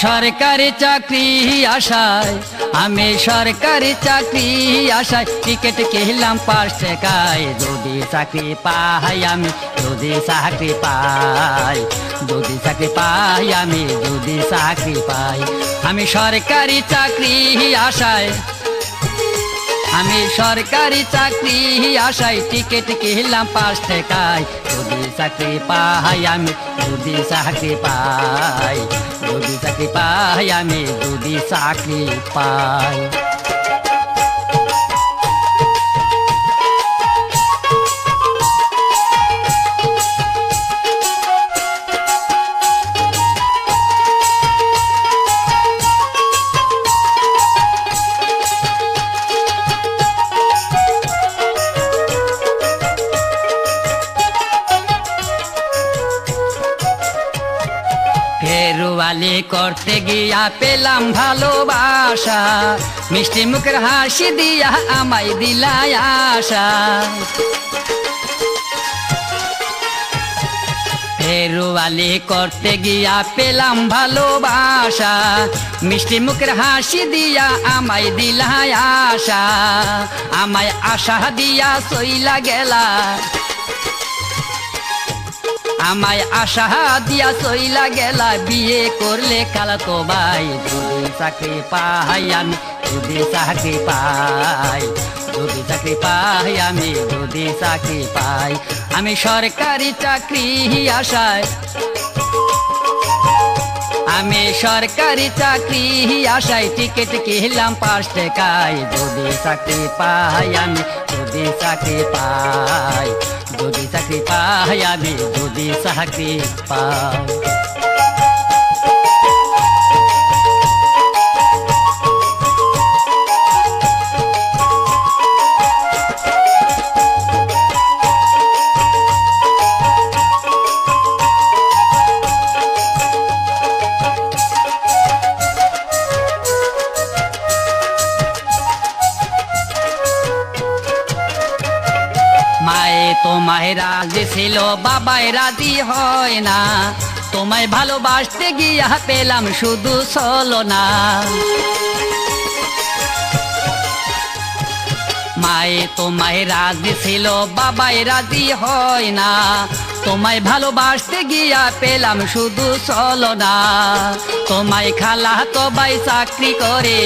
সরকারি চাকরি আশায় সরকারি চাকরি আশায় টিকিট কিনলাম 5 টাকায়। যদি চাকরি পাই যদি চাকরি পাই যদি চাকরি পাই যদি চাকরি পাই। সরকারি চাকরি আশায় সরকারি চাকরি আশায় টিকিট কিনলাম 5 টাকায়। যদি চাকরি পাই যদি চাকরি পাই যদি চাকরি পাই যদি চাকরি পাই। ফেরওয়ালি করতে গিয়া পেলাম ভালোবাসা, মিষ্টি মুখের হাসি দিয়া আমায় দিলাই আশা। ফেরওয়ালি করতে গিয়া পেলাম ভালোবাসা, মিষ্টি মুখের হাসি দিয়া আমায় দিলাই আশা। আমায় আশা দিয়া চইলা গেলা, আমায় আশা দিয়া চইলা গেলা। বিয়ে করলে খালাতো ভাই। যদি চাকরি পাই যদি চাকরি পাই যদি চাকরি পাই যদি চাকরি পাই। সরকারি চাকরি আশায় সরকারি চাকরি আশায় টিকিট কিনলাম 5 টাকায়। যদি চাকরি পাই যদি চাকরি পাই যদি চাকরি পাই যদি চাকরি পাই। তোমায় রাজি ছিল বাবাই রাজি হয় না, তোমায় ভালোবাসতে গিয়া পেলাম শুধু ছলনা। তোমায় রাজি ছিল বাবাই রাজি হয় না, তোমায় ভালোবাসতে গিয়া পেলাম শুধু ছলনা। তোমায় খালাতো ভাই চাকরি করে,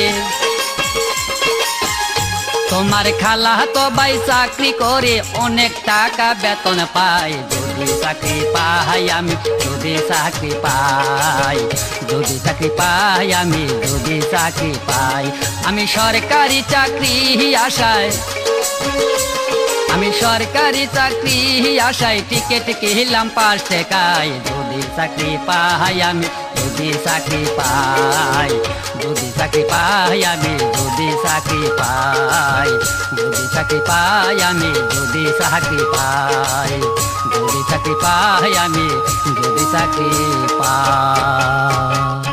তোমার খালাতো ভাই চাকরি করে অনেক টাকা বেতন পাই। যদি চাকরি পাই যদি চাকরি পাই যদি চাকরি পাই যদি চাকরি পাই। সরকারি চাকরি আশায় সরকারি চাকরি আশায় টিকিট কিনলাম 5 টাকায়। যদি চাকরি পাই যদি চাকরি পাই যদি চাকরি পাই যদি চাকরি পাই যদি চাকরি পাই যদি চাকরি পাই যদি চাকরি পাই যদি চাকরি পাই।